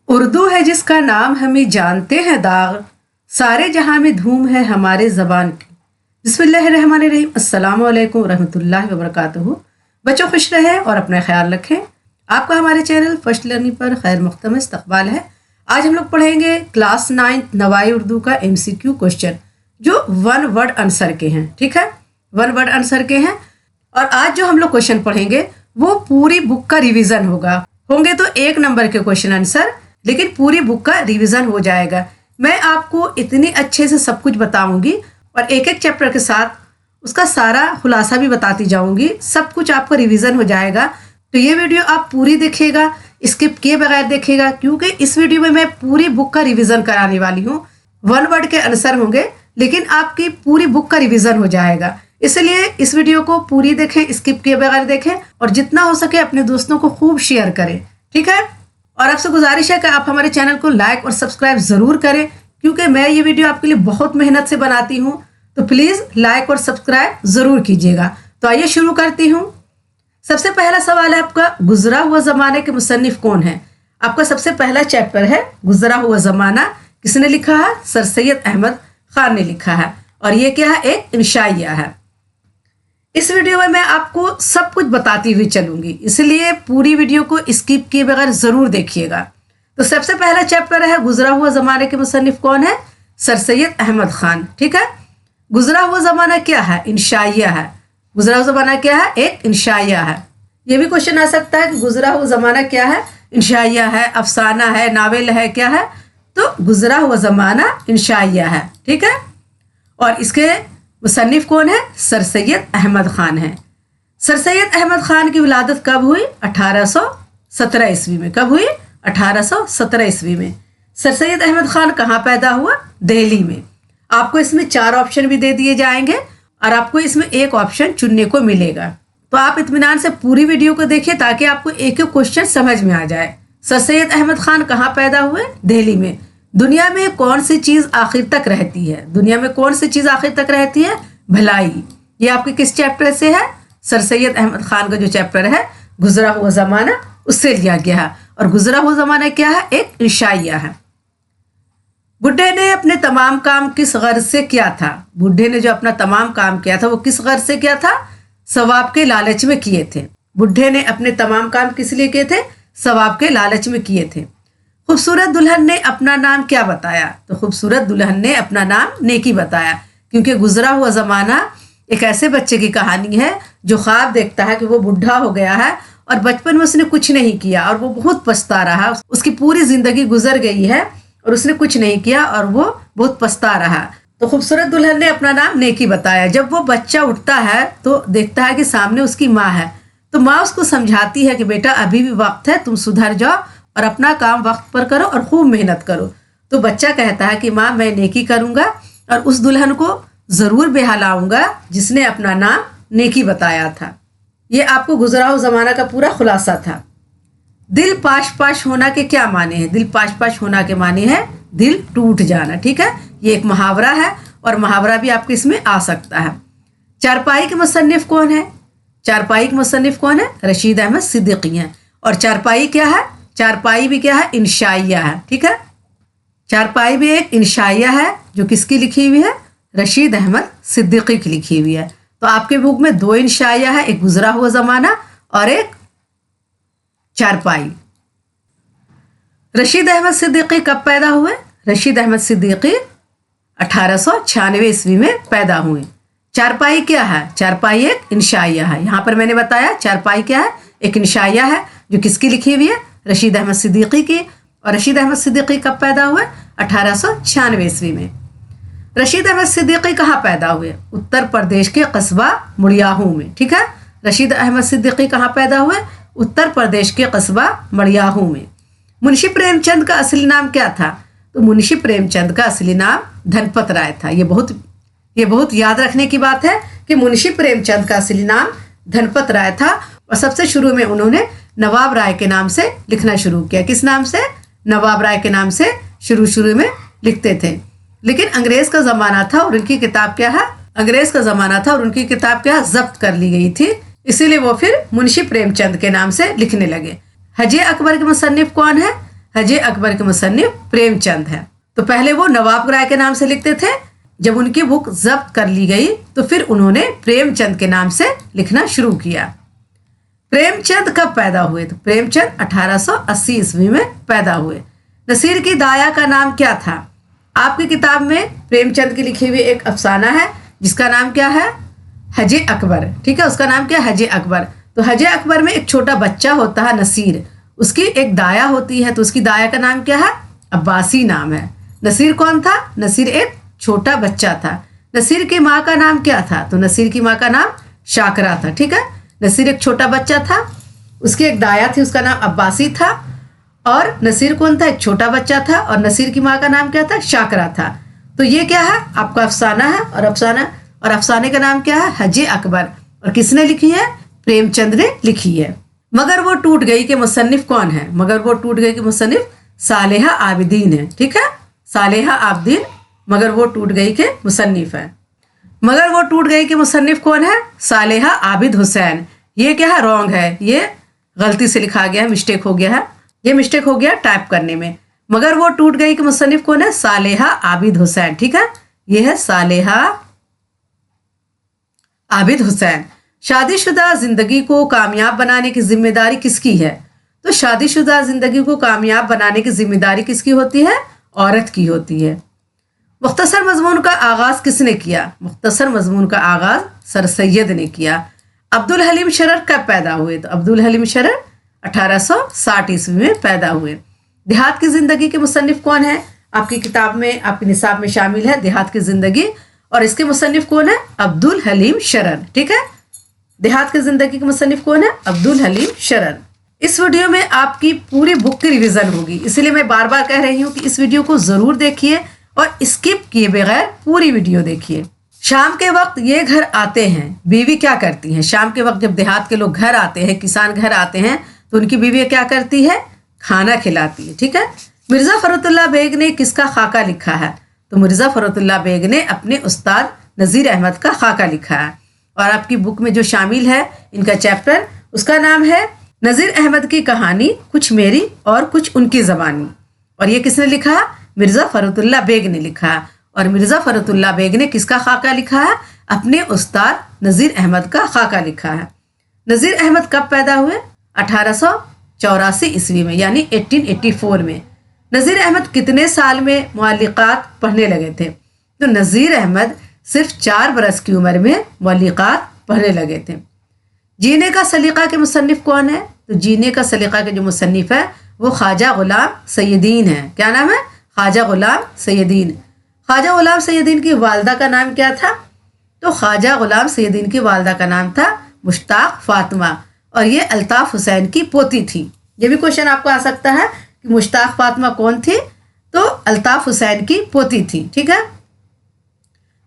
उर्दू है जिसका नाम हमें जानते हैं दाग, सारे जहां में धूम है हमारे ज़बान की। बिस्मिल्लाहिर्रहमानिर्रहीम। अस्सलाम वालेकुम रहमतुल्लाहि व बरकातुहू। बच्चों खुश रहें और अपना ख्याल रखें। आपका हमारे चैनल फर्स्ट लर्निंग पर खैर मुख्तम इस्तकबाल है। आज हम लोग पढ़ेंगे क्लास 9 नवाई उर्दू का MCQ क्वेश्चन जो वन वर्ड आंसर के हैं। ठीक है, वन वर्ड आंसर के हैं। और आज जो हम लोग क्वेश्चन पढ़ेंगे वो पूरी बुक का रिवीजन होंगे तो 1 नंबर के क्वेश्चन आंसर, लेकिन पूरी बुक का रिवीजन हो जाएगा। मैं आपको इतनी अच्छे से सब कुछ बताऊंगी और एक एक चैप्टर के साथ उसका सारा खुलासा भी बताती जाऊंगी। सब कुछ आपका रिवीजन हो जाएगा। तो ये वीडियो आप पूरी देखिएगा, स्किप किए बगैर देखिएगा, क्योंकि इस वीडियो में मैं पूरी बुक का रिवीजन कराने वाली हूँ। वन वर्ड के आंसर होंगे, लेकिन आपकी पूरी बुक का रिवीजन हो जाएगा। इसलिए इस वीडियो को पूरी देखें, स्किप किए बगैर देखें और जितना हो सके अपने दोस्तों को खूब शेयर करें। ठीक है, और आपसे गुजारिश है कि आप हमारे चैनल को लाइक और सब्सक्राइब ज़रूर करें, क्योंकि मैं ये वीडियो आपके लिए बहुत मेहनत से बनाती हूँ। तो प्लीज़ लाइक और सब्सक्राइब ज़रूर कीजिएगा। तो आइए शुरू करती हूँ। सबसे पहला सवाल है आपका, गुजरा हुआ ज़माने के मुसन्निफ कौन है? आपका सबसे पहला चैप्टर है गुजरा हुआ ज़माना। किसने लिखा है? सर सैयद अहमद खान ने लिखा है। और ये क्या है? एक इंशाइया है। इस वीडियो में मैं आपको सब कुछ बताती हुई चलूंगी, इसलिए पूरी वीडियो को स्किप किए बगैर जरूर देखिएगा। तो सबसे पहला चैप्टर है गुजरा हुआ जमाने के मुसन्निफ कौन है? सर सैयद अहमद खान। ठीक है, गुजरा हुआ जमाना क्या है? इंशाइया है। गुजरा हुआ जमाना क्या है? एक इंशाइया है। ये भी क्वेश्चन आ सकता है कि गुजरा हुआ जमाना क्या है? इंशाइया है, अफसाना है, नावल है, क्या है? तो गुजरा हुआ जमाना इंशाइया है। ठीक है, और इसके मुसन्निफ कौन है? सर सैयद अहमद खान है। सर सैयद अहमद खान की विलादत कब हुई? 1817 ईस्वी में। कब हुई? 1817 ईस्वी में। सर सैयद अहमद खान कहाँ पैदा हुआ? दिल्ली में। आपको इसमें 4 ऑप्शन भी दे दिए जाएंगे और आपको इसमें एक ऑप्शन चुनने को मिलेगा। तो आप इत्मीनान से पूरी वीडियो को देखिए ताकि आपको एक एक क्वेश्चन समझ में आ जाए। सर सैयद अहमद खान कहाँ पैदा हुए? दिल्ली में। दुनिया में कौन सी चीज आखिर तक रहती है? दुनिया में कौन सी चीज आखिर तक रहती है? भलाई। ये आपके किस चैप्टर से है? सर सैयद अहमद खान का जो चैप्टर है गुजरा हुआ जमाना, उससे लिया गया है। और गुजरा हुआ जमाना क्या है? एक इंशाइया है। बुढ़े ने अपने तमाम काम किस गर्ज से किया था? बुढ़े ने जो अपना तमाम काम किया था वो किस गर्ज से किया था? सवाब के लालच में किए थे। बुढ़े ने अपने तमाम काम किस लिए किए थे? सवाब के लालच में किए थे। खूबसूरत दुल्हन ने अपना नाम क्या बताया? तो खूबसूरत दुल्हन ने अपना नाम नेकी बताया, क्योंकि गुजरा हुआ ज़माना एक ऐसे बच्चे की कहानी है जो ख्वाब देखता है कि वो बुढ़ा हो गया है और बचपन में उसने कुछ नहीं किया और वो बहुत पछता रहा। उसकी पूरी ज़िंदगी गुजर गई है और उसने कुछ नहीं किया और वो बहुत पछता रहा। तो खूबसूरत दुल्हन ने अपना नाम नेकी बताया। जब वो बच्चा उठता है तो देखता है कि सामने उसकी माँ है। तो माँ उसको समझाती है कि बेटा अभी भी वक्त है, तुम सुधर जाओ और अपना काम वक्त पर करो और खूब मेहनत करो। तो बच्चा कहता है कि माँ मैं नेकी करूँगा और उस दुल्हन को ज़रूर ब्याह लाऊंगा जिसने अपना नाम नेकी बताया था। ये आपको गुजरा हुआ ज़माना का पूरा खुलासा था। दिल पाश पाश होना के क्या माने हैं? दिल पाश पाश होना के माने हैं दिल टूट जाना। ठीक है, ये एक मुहावरा है और मुहावरा भी आपके इसमें आ सकता है। चारपाई के मुसन्निफ कौन है? चारपाई के मुसन्निफ कौन है? रशीद अहमद सिद्दीकी हैं। और चारपाई क्या है? चारपाई भी क्या है? इंशाइया है। ठीक है, चारपाई भी एक इंशाइया है जो किसकी लिखी हुई है? रशीद अहमद सिद्दीकी की लिखी हुई है। तो आपके बुक में 2 इंशाइया है, एक गुजरा हुआ जमाना और एक चारपाई। रशीद अहमद सिद्दीकी कब पैदा हुए? रशीद अहमद सिद्दीकी 1896 ईस्वी में पैदा हुए। चारपाई क्या है? चारपाई एक इंशाइया है। यहाँ पर मैंने बताया चारपाई क्या है? एक इंशाइया है जो किसकी लिखी हुई है? रशीद अहमद सिद्दीकी की। और रशीद अहमद सिद्दीकी कब पैदा हुए? 1896 ईस्वी में। रशीद अहमद सिद्दीकी कहाँ पैदा हुए? उत्तर प्रदेश के कस्बा मुड़ियाहू में। ठीक है, रशीद अहमद सिद्दीकी कहाँ पैदा हुए? उत्तर प्रदेश के कस्बा मुड़ियाहू में। मुंशी प्रेमचंद का असली नाम क्या था? तो मुंशी प्रेमचंद का असली नाम धनपत राय था। ये बहुत याद रखने की बात है कि मुंशी प्रेमचंद का असली नाम धनपत राय था। और सबसे शुरू में उन्होंने नवाब राय के नाम से लिखना शुरू किया। किस नाम से? नवाब राय के नाम से शुरू में लिखते थे। लेकिन अंग्रेज का ज़माना था और उनकी किताब क्या है? अंग्रेज का ज़माना था और उनकी किताब क्या जब्त कर ली गई थी, इसीलिए वो फिर मुंशी प्रेमचंद के नाम से लिखने लगे। हजे अकबर के मुसन्निफ कौन है? हज अकबर के मुसन्निफ प्रेमचंद हैं। तो पहले वो नवाब राय के नाम से लिखते थे, जब उनकी बुक जब्त कर ली गई तो फिर उन्होंने प्रेमचंद के नाम से लिखना शुरू किया। प्रेमचंद कब पैदा हुए? तो प्रेमचंद 1880 ईस्वी में पैदा हुए। नसीर की दाया का नाम क्या था? आपकी किताब में प्रेमचंद की लिखी हुई एक अफसाना है जिसका नाम क्या है? हज अकबर। ठीक है, उसका नाम क्या है? हज अकबर। तो हज अकबर में एक छोटा बच्चा होता है नसीर, उसकी एक दाया होती है, तो उसकी दाया का नाम क्या है? अब्बासी नाम है। नसीर कौन था? नसीर एक छोटा बच्चा था। नसीर की माँ का नाम क्या था? तो नसीर की माँ का नाम शाकरा था। ठीक है, नसीर एक छोटा बच्चा था, उसकी एक दाया थी, उसका नाम अब्बासी था, और नसीर कौन था? एक छोटा बच्चा था, और नसीर की माँ का नाम क्या था? शाकरा था। तो ये क्या है? आपका अफसाना है, और अफसाने का नाम क्या है? हज अकबर। और किसने लिखी है? प्रेमचंद ने लिखी है। मगर वो टूट गई के मुसन्निफ कौन है? मगर वो टूट गई के मुसन्निफ सालेहा आबिदीन है। ठीक है, सालेहा आबिदीन मगर वो टूट गई के मुसन्निफ है। मगर वो टूट गई के मुसन्निफ कौन है? सालेहा आबिद हुसैन। ये क्या है? रॉन्ग है, ये गलती से लिखा गया है, मिस्टेक हो गया है, ये मिस्टेक हो गया टाइप करने में। मगर वो टूट गई के मुसन्निफ कौन है? सालेहा आबिद हुसैन। ठीक है, ये है सालेहा आबिद हुसैन। शादीशुदा जिंदगी को कामयाब बनाने की जिम्मेदारी किसकी है? तो शादीशुदा जिंदगी को कामयाब बनाने की जिम्मेदारी किसकी होती है? औरत की होती है। मुख्तसर मजमून का आगाज किसने किया? मुख्तसर मजमून का आगाज सर सैयद ने किया। अब्दुल हलीम शरर कब पैदा हुए? तो अब्दुल हलीम शरर 1860 ईस्वी में पैदा हुए। देहात की जिंदगी के मुसन्निफ कौन है? आपकी किताब में, आपके निसाब में शामिल है देहात की जिंदगी, और इसके मुसन्निफ कौन है? अब्दुल हलीम शरर। ठीक है, देहात की जिंदगी के मुसन्निफ कौन है? अब्दुल हलीम शरर। इस वीडियो में आपकी पूरी बुक की रिवीजन होगी, इसलिए मैं बार बार कह रही हूँ कि इस वीडियो को जरूर देखिए और स्किप किए बगैर पूरी वीडियो देखिए। शाम के वक्त ये घर आते हैं, बीवी क्या करती है? शाम के वक्त जब देहात के लोग घर आते हैं, किसान घर आते हैं, तो उनकी बीवी क्या करती है? खाना खिलाती है। ठीक है, मिर्जा फरुतुल्लाह बेग ने किसका खाका लिखा है? तो मिर्जा फरुतुल्लाह बेग ने अपने उस्ताद नज़ीर अहमद का खाका लिखा है। और आपकी बुक में जो शामिल है इनका चैप्टर, उसका नाम है नज़ीर अहमद की कहानी, कुछ मेरी और कुछ उनकी ज़बानी। और ये किसने लिखा? मिर्जा फरुतुल्लाह बेग ने लिखा। और मिर्जा फरुतुल्लाह बेग ने किसका खाका लिखा है? अपने उस्ताद नज़ीर अहमद का खाका लिखा है। नज़ीर अहमद कब पैदा हुए? 1884 ईस्वी में, यानी 1884 में। नज़ीर अहमद कितने साल में मुअल्लिक़ात पढ़ने लगे थे? तो नज़ीर अहमद सिर्फ 4 बरस की उम्र में मुअल्लिक़ात पढ़ने लगे थे। जीने का सलीक़ा के मुसन्निफ कौन है? तो जीने का सलीक़ा के जो मुसन्निफ है वो ख्वाजा गुलाम सैयदीन है। क्या नाम है? ख्वाजा गुलाम सैयदीन। ख्वाजा गुलाम सैयदीन की वालदा का नाम क्या था? तो ख्वाजा गुलाम सैयदीन की वालदा का नाम था मुश्ताक फातिमा, और ये अल्ताफ़ हुसैन की पोती थी। ये भी क्वेश्चन आपको आ सकता है कि मुश्ताक फातिमा कौन थी? तो अल्ताफ़ हुसैन की पोती थी। ठीक है,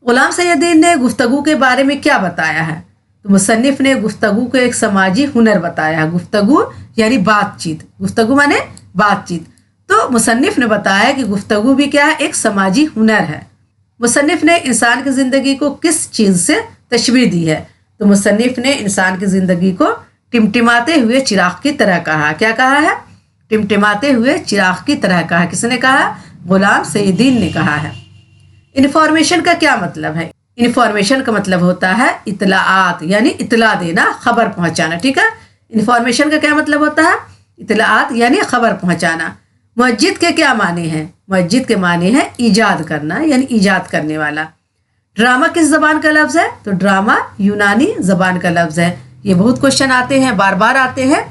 गुलाम सैयदीन ने गुफ्तगू के बारे में क्या बताया है? तो मुसन्निफ ने गुफ्तगू को एक समाजी हुनर बताया है। गुफ्तगू यानी बातचीत, गुफ्तगू माने बातचीत। तो मुसन्निफ ने बताया कि गुफ्तगू भी क्या है? एक समाजी हुनर है। मुसन्निफ ने इंसान की ज़िंदगी को किस चीज़ से तशबीह दी है? तो मुसन्निफ ने इंसान की ज़िंदगी को टिमटिमाते हुए चिराग की तरह कहा। क्या कहा है? टिमटिमाते हुए चिराग की तरह कहा। किसने कहा? गुलाम सैयदीन ने कहा है। इन्फॉर्मेशन का क्या मतलब है? इन्फॉर्मेशन का मतलब होता है इतलाआत, यानी इतला देना, खबर पहुंचाना। ठीक है, इन्फॉर्मेशन का क्या मतलब होता है? इतलाआत यानी खबर पहुंचाना। मस्जिद के क्या माने हैं? मस्जिद के माने हैं ईजाद करना, यानी ईजाद करने वाला। ड्रामा किस जबान का लफ्ज़ है? तो ड्रामा यूनानी जबान का लफ्ज़ है। ये बहुत क्वेश्चन आते हैं, बार बार आते हैं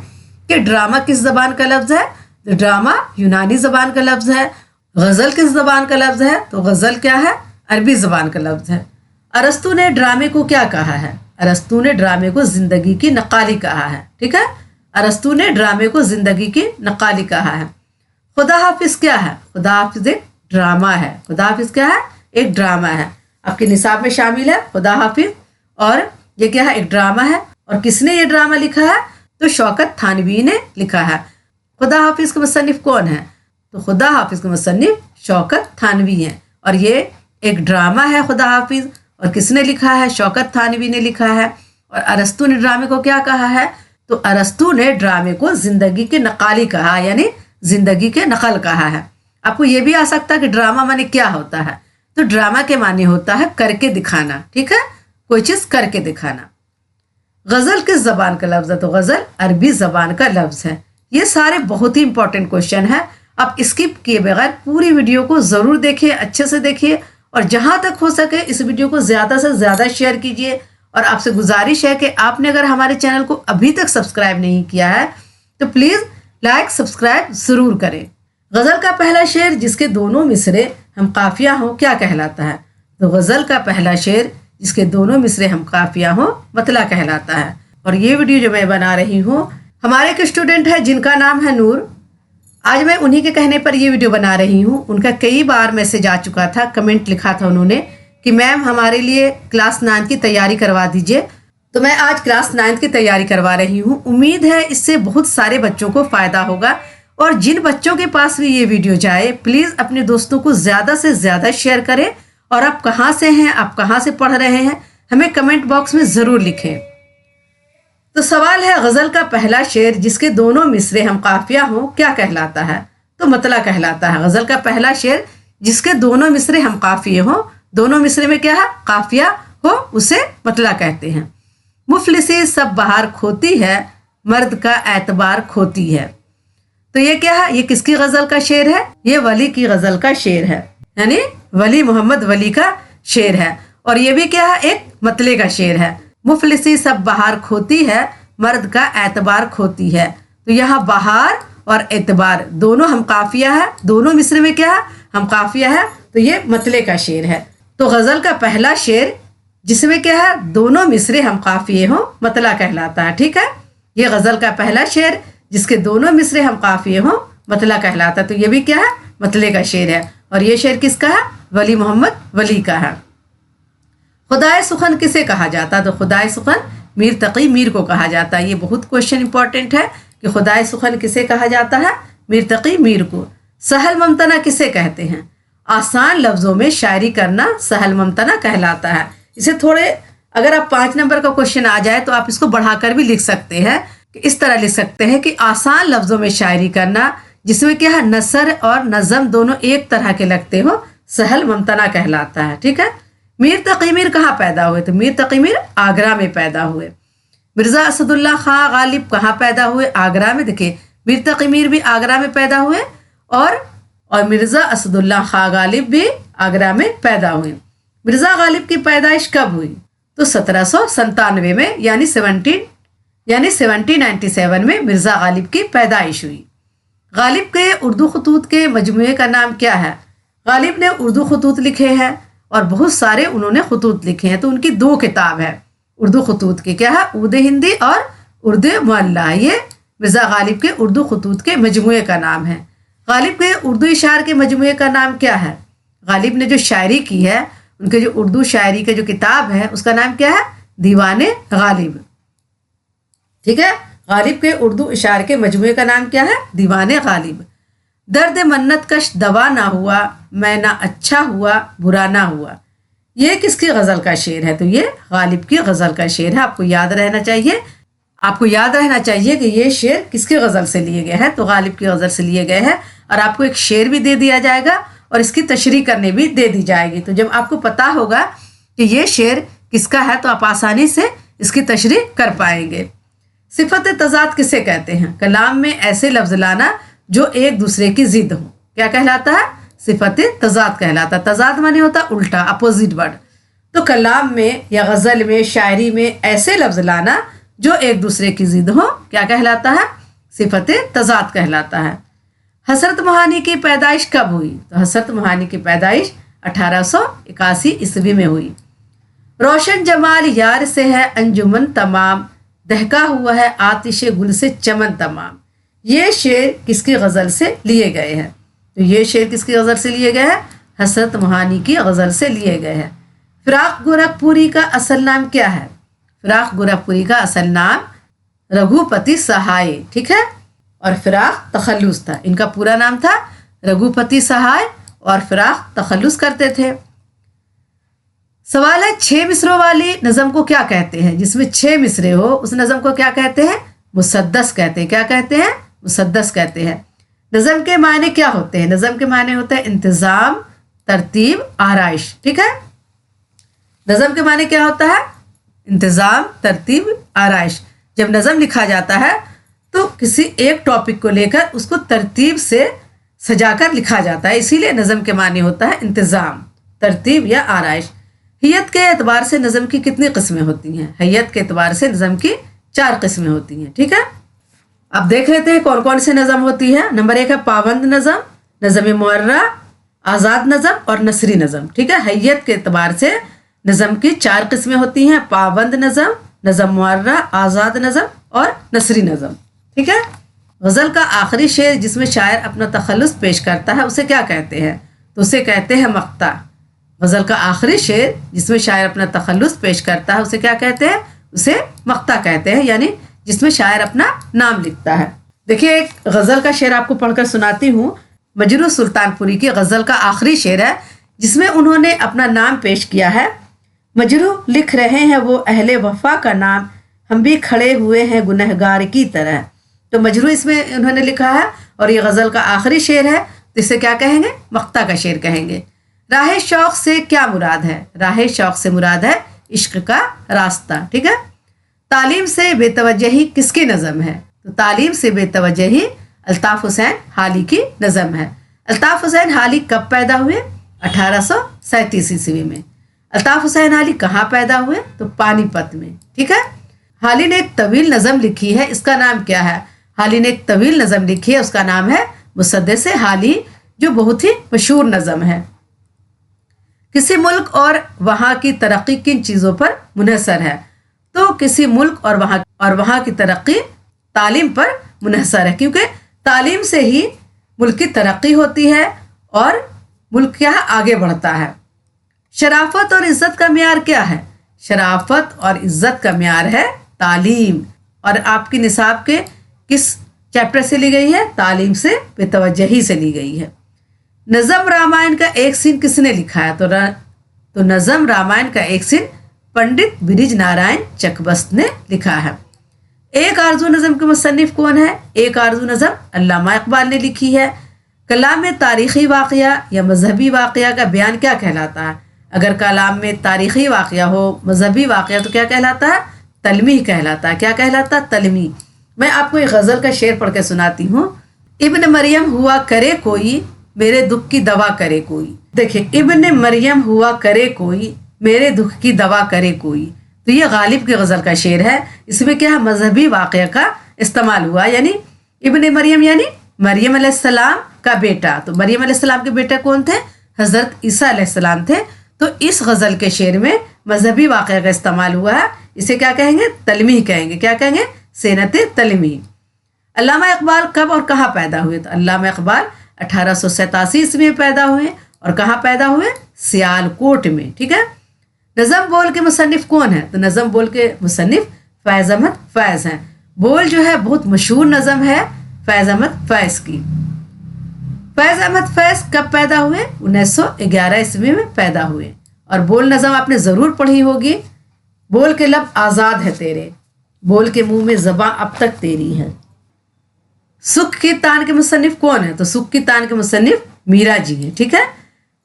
कि ड्रामा किस जबान का लफ्ज़ है? तो ड्रामा यूनानी जबान का लफ्ज़ है। गज़ल किस जबान का लफ्ज़ है? तो गज़ल क्या है? अरबी जबान का लफ्ज़ है। अरस्तू ने ड्रामे को क्या कहा है? अरस्तू ने ड्रामे को जिंदगी की नक़ाली कहा है। ठीक है, अरस्तू ने ड्रामे को जिंदगी की नक़ाली कहा है। खुदा हाफिज क्या है? खुदा हाफिज एक ड्रामा है। खुदा हाफिज क्या है? एक ड्रामा है। आपके निसाब में शामिल है खुदा हाफिज, और ये क्या है? एक ड्रामा है। और किसने ये ड्रामा लिखा है? तो शौकत थानवी ने लिखा है। खुदा हाफिज के मुसन्निफ कौन है? तो खुदा हाफिज के मुसन्निफ शौकत थानवी हैं, और ये एक ड्रामा है खुदा हाफिज। और किसने लिखा है? शौकत थानवी ने लिखा है। और अरस्तू ने ड्रामे को क्या कहा है? तो अरस्तू ने ड्रामे को जिंदगी की नक़ाली कहा, यानी जिंदगी के नकल कहा है। आपको ये भी आ सकता है कि ड्रामा माने क्या होता है, तो ड्रामा के माने होता है करके दिखाना, ठीक है, कोई चीज करके दिखाना। गजल किस जबान का लफ्ज है, तो गजल अरबी जबान का लफ्ज है। ये सारे बहुत ही इंपॉर्टेंट क्वेश्चन है। आप स्किप किए बगैर पूरी वीडियो को जरूर देखिए, अच्छे से देखिए, और जहां तक हो सके इस वीडियो को ज्यादा से ज्यादा शेयर कीजिए। और आपसे गुजारिश है कि आपने अगर हमारे चैनल को अभी तक सब्सक्राइब नहीं किया है तो प्लीज लाइक सब्सक्राइब जरूर करें। गजल का पहला शेर जिसके दोनों मिसरे हम काफिया हो क्या कहलाता है, तो गजल का पहला शेर जिसके दोनों मिसरे हम काफिया हो मतला कहलाता है। और ये वीडियो जो मैं बना रही हूँ, हमारे एक स्टूडेंट है जिनका नाम है नूर। आज मैं उन्हीं के कहने पर ये वीडियो बना रही हूँ। उनका कई बार मैसेज आ चुका था, कमेंट लिखा था उन्होंने कि मैम हमारे लिए क्लास 9 की तैयारी करवा दीजिए। तो मैं आज क्लास 9 की तैयारी करवा रही हूँ। उम्मीद है इससे बहुत सारे बच्चों को फ़ायदा होगा। और जिन बच्चों के पास भी ये वीडियो जाए, प्लीज़ अपने दोस्तों को ज़्यादा से ज़्यादा शेयर करें। और आप कहाँ से हैं, आप कहाँ से पढ़ रहे हैं, हमें कमेंट बॉक्स में ज़रूर लिखें। तो सवाल है, गज़ल का पहला शेर जिसके दोनों मिसरे हम काफिया हो क्या कहलाता है, तो मतला कहलाता है। गज़ल का पहला शेर जिसके दोनों मिसरे हम काफिए हो, दोनों मिसरे में क्या है, काफिया हो, उसे मतला कहते हैं। मुफलिसी सब बहार खोती है, मर्द का एतबार खोती है। तो ये क्या है, ये किसकी गज़ल का शेर है, ये वली की गज़ल का शेर है, यानी वली मोहम्मद वली का शेर है। और ये भी क्या है, एक मतले का शेर है। मुफलिसी सब बहार खोती है, मर्द का एतबार खोती है। तो यहाँ बहार और एतबार दोनों हम काफिया है, दोनों मिसरे में क्या है, हम काफिया है, तो ये मतले का शेर है। तो गज़ल का पहला शेर जिसमें क्या है, दोनों मिसरे हम काफिए हो मतला कहलाता है, ठीक है। ये गज़ल का पहला शेर जिसके दोनों मिसरे हम काफिए हो मतला कहलाता है, तो ये भी क्या है, मतले का शेर है। और ये शेर किसका है, वली मोहम्मद वली का है। खुदाए सुखन किसे कहा जाता है, तो खुदाए सुखन मीर तकी मीर को कहा जाता है। ये बहुत क्वेश्चन इंपॉर्टेंट है कि खुदाए सुखन किसे कहा जाता है, मीर तकी मीर को। सहल ममतना किसे कहते हैं, आसान लफ्जों में शायरी करना सहल ममतना कहलाता है। इसे थोड़े, अगर आप 5 नंबर का क्वेश्चन आ जाए तो आप इसको बढ़ाकर भी लिख सकते हैं, कि इस तरह लिख सकते हैं कि आसान लफ्जों में शायरी करना जिसमें क्या है, नसर और नज़म दोनों एक तरह के लगते हो, सहल ममतना कहलाता है, ठीक है। मीर तकी मीर कहाँ पैदा हुए, तो मीर तकी मीर आगरा में पैदा हुए। मिर्ज़ा असदुल्ला खां गालिब कहाँ पैदा हुए, आगरा में। देखिए मीर तकी मीर भी आगरा में पैदा हुए और मिर्ज़ा असदुल्ला खां गालिब भी आगरा में पैदा हुए। मिर्ज़ा गालिब की पैदाइश कब हुई, तो 1797 में, यानी 1797 में मिर्ज़ा गालिब की पैदाइश हुई। गालिब के उर्दू खतूत के मजमूए का नाम क्या है, गालिब ने उर्दू खतूत लिखे हैं और बहुत सारे उन्होंने खतूत लिखे हैं। तो उनकी 2 किताब है उर्दू खतूत की, क्या है, उर्द हिंदी और उर्द मुअल्ला। ये मिर्ज़ा गालिब के उर्दू खतूत के मजमूए का नाम है। गालिब के उर्दू इशार के मजमूए का नाम क्या है, गालिब ने जो शायरी की है, उनके जो उर्दू शायरी का जो किताब है उसका नाम क्या है, दीवाने गालिब, ठीक है। गालिब के उर्दू इशार के मजमूए का नाम क्या है, दीवाने गालिब। दर्द मन्नत कश दवा ना हुआ, मैं ना अच्छा हुआ बुरा ना हुआ। ये किसकी गज़ल का शेर है, तो ये गालिब की गज़ल का शेर है। आपको याद रहना चाहिए, आपको याद रहना चाहिए कि ये शेर किसकी गज़ल से लिए गए हैं, तो गालिब की गज़ल से लिए गए हैं। और आपको एक शेर भी दे दिया जाएगा और इसकी तशरीह करने भी दे दी जाएगी। तो जब आपको पता होगा कि ये शेर किसका है तो आप आसानी से इसकी तशरीह कर पाएंगे। सिफत तजाद किसे कहते हैं, कलाम में ऐसे लफ्ज़ लाना जो एक दूसरे की जिद हो, क्या कहलाता है, सिफत तजाद कहलाता है। तजाद माने होता उल्टा, अपोजिट वर्ड। तो कलाम में या गज़ल में, शायरी में ऐसे लफ्ज़ लाना जो एक दूसरे की जिद हो, क्या कहलाता है, सिफत तजाद कहलाता है। हसरत मोहानी की पैदाइश कब हुई, तो हसरत मोहानी की पैदाइश 1881 ईस्वी में हुई। रोशन जमाल यार से है अंजुमन तमाम, दहका हुआ है आतिश गुल से चमन तमाम। ये शेर किसकी गज़ल से लिए गए हैं, तो ये शेर किसकी गज़ल से लिए गए हैं, हसरत मोहानी की गज़ल से लिए गए हैं। फिराक गोरखपुरी का असल नाम क्या है, फिराक गोरखपुरी का असल नाम रघुपति सहाय, ठीक है। और फिराक तखल्लुस था, इनका पूरा नाम था रघुपति सहाय और फिराक तखल्लुस करते थे। सवाल है, 6 मिसरों वाली नज़म को क्या कहते हैं, जिसमें 6 मिसरे हो उस नज़म को क्या कहते हैं, मुसद्दस कहते हैं। क्या कहते हैं, मुसद्दस कहते हैं। नज़म के मायने क्या होते हैं? नज़म के मायने होता है इंतज़ाम, तरतीब, आराइश। ठीक है, नज़म के मायने क्या होता है? इंतज़ाम, तरतीब, आराइश। जब नज़म लिखा जाता है तो किसी एक टॉपिक को लेकर उसको तरतीब से सजाकर लिखा जाता है, इसीलिए नज़म के मायने होता है इंतज़ाम, तरतीब या आराइश। हैयत के एतबार से नज़म की कितनी किस्में होती हैं? हैयत के एतबार से नज़म की 4 किस्में होती हैं। ठीक है, अब देख लेते हैं कौन कौन से नज़म होती है। नंबर 1 है पाबंद नज़म, नज़म मुअर्रा, आज़ाद नज़म और नसरी नज़म। ठीक है, हैयत के एतबार से नज़म की 4 किस्में होती हैं, पाबंद नज़म, नज़म मुअर्रा, आज़ाद नज़म और नसरी नज़म। ठीक है, गज़ल का आखिरी शेर जिसमें शायर अपना तखल्लुस पेश करता है उसे क्या कहते हैं? तो उसे कहते हैं मक्ता। गज़ल का आखिरी शेर जिसमें शायर अपना तखल्लुस पेश करता है उसे क्या कहते हैं? उसे मक्ता कहते हैं, यानी जिसमें शायर अपना नाम लिखता है। देखिए, एक गज़ल का शेर आपको पढ़कर सुनाती हूँ। मजरू सुल्तानपुरी की गज़ल का आखिरी शेर है जिसमें उन्होंने अपना नाम पेश किया है। मजरू लिख रहे हैं वो अहले वफा का नाम, हम भी खड़े हुए हैं गुनहगार की तरह। तो मजरू इसमें उन्होंने लिखा है और ये गज़ल का आखिरी शेर है, तो इसे क्या कहेंगे? मक्ता का शेर कहेंगे। राह शौक़ से क्या मुराद है? राह शौक़ से मुराद है इश्क का रास्ता। ठीक है, तालीम से बेतवज्जही किसकी नज़म है? तो तालीम से बेतवज्जही अल्ताफ़ हुसैन हाली की नज़म है। अल्ताफ़ हुसैन हाली कब पैदा हुए? 1837 ईस्वी में। अल्ताफ़ हुसैन हाली कहाँ पैदा हुए? तो पानीपत में। ठीक है, हाली ने एक तवील नज़म लिखी है, इसका नाम क्या है? हाली ने एक तवील नज़म लिखी है, उसका नाम है मुसद्दस हाली, जो बहुत ही मशहूर नज़म है। किसी मुल्क और वहाँ की तरक्की किन चीज़ों पर मुनहसर है? तो किसी मुल्क और वहाँ की तरक्की तालीम पर मुनहसर है, क्योंकि तालीम से ही मुल्क की तरक्की होती है और मुल्क क्या आगे बढ़ता है। शराफत और इज़्ज़त का म्यार क्या है? शराफत और इज़्ज़त का म्यार है तालीम। और आपकी निसाब के किस चैप्टर से ली गई है? तालीम से बेतवज्जही से ली गई है। नज़म रामायण का एक सीन किसने लिखा है? तो नज़म रामायण का एक सीन पंडित बिरिज नारायण चकबस्त ने लिखा है। एक आरज़ू नज़म के मुसन्निफ कौन है? एक आरज़ू नज़म अल्लामा इकबाल ने लिखी है। कलाम में तारीख़ी वाक़या या मजहबी वाक़या का बयान क्या कहलाता है? अगर कलाम में तारीख़ी वाक़या हो, मजहबी वाक़या, तो क्या कहलाता है? तलमी कहलाता है। क्या कहलाता है? तलमी। मैं आपको एक गज़ल का शेर पढ़ के सुनाती हूँ। इब्न मरियम हुआ करे कोई, मेरे दुख की दवा करे कोई। देखिए, इब्न मरियम हुआ करे कोई, मेरे दुख की दवा करे कोई। तो ये गालिब की गज़ल का शेर है। इसमें क्या है? मजहबी वाक़या का इस्तेमाल हुआ, यानी इब्न मरियम यानी मरियम अलैहिस्सलाम का बेटा। तो मरियम अलैहिस्सलाम के बेटे कौन थे? हज़रत ईसा अलैहिस्सलाम थे। तो इस गज़ल के शेर में मजहबी वाक़या का इस्तेमाल हुआ है। इसे क्या कहेंगे? तलमी कहेंगे। क्या कहेंगे? सेनत तलमी। अल्लामा इकबाल कब और कहाँ पैदा हुए? तो अल्लामा इकबाल 1887 ईस्वी में पैदा हुए। और कहाँ पैदा हुए? सियालकोट में। ठीक है, नज़म बोल के मुसन्निफ कौन है? तो नज़म बोल के मुसन्निफ फैज़ अहमद फैज़ हैं। बोल जो है बहुत मशहूर नज़म है फैज़ अहमद फैज़ की। फैज़ अहमद फैज़ कब पैदा हुए? 1911 ईस्वी में पैदा हुए। और बोल नज़म आपने ज़रूर पढ़ी होगी। बोल के लब आज़ाद है तेरे, बोल के मुंह में ज़बां अब तक तेरी है। सुख की तान के मुसन्निफ कौन है? तो सुख की तान के मुसन्निफ मीरा जी हैं। ठीक है,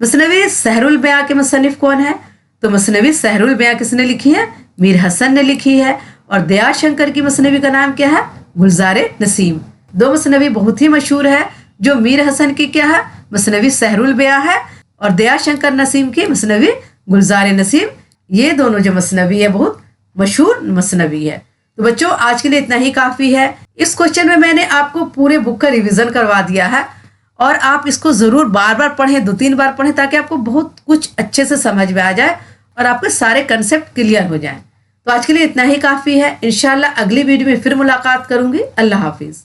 मसनवी सहरुल बयां के मुसन्निफ कौन है? तो मसनवी सहरुल बयां किसने लिखी है? मीर हसन ने लिखी है। और दया शंकर की मसनवी का नाम क्या है? गुलज़ारे नसीम। 2 मसनवी बहुत ही मशहूर है। जो मीर हसन की क्या है? मसनवी सहरुल बयां है। और दया शंकर नसीम की मसनवी गुलज़ारे नसीम। ये दोनों जो मसनवी है बहुत मशहूर मसनवी है। तो बच्चों, आज के लिए इतना ही काफ़ी है। इस क्वेश्चन में मैंने आपको पूरे बुक का रिवीजन करवा दिया है और आप इसको ज़रूर बार बार पढ़ें, 2-3 बार पढ़ें, ताकि आपको बहुत कुछ अच्छे से समझ में आ जाए और आपके सारे कंसेप्ट क्लियर हो जाएं। तो आज के लिए इतना ही काफ़ी है। इंशाल्लाह अगली वीडियो में फिर मुलाकात करूँगी। अल्लाह हाफिज़।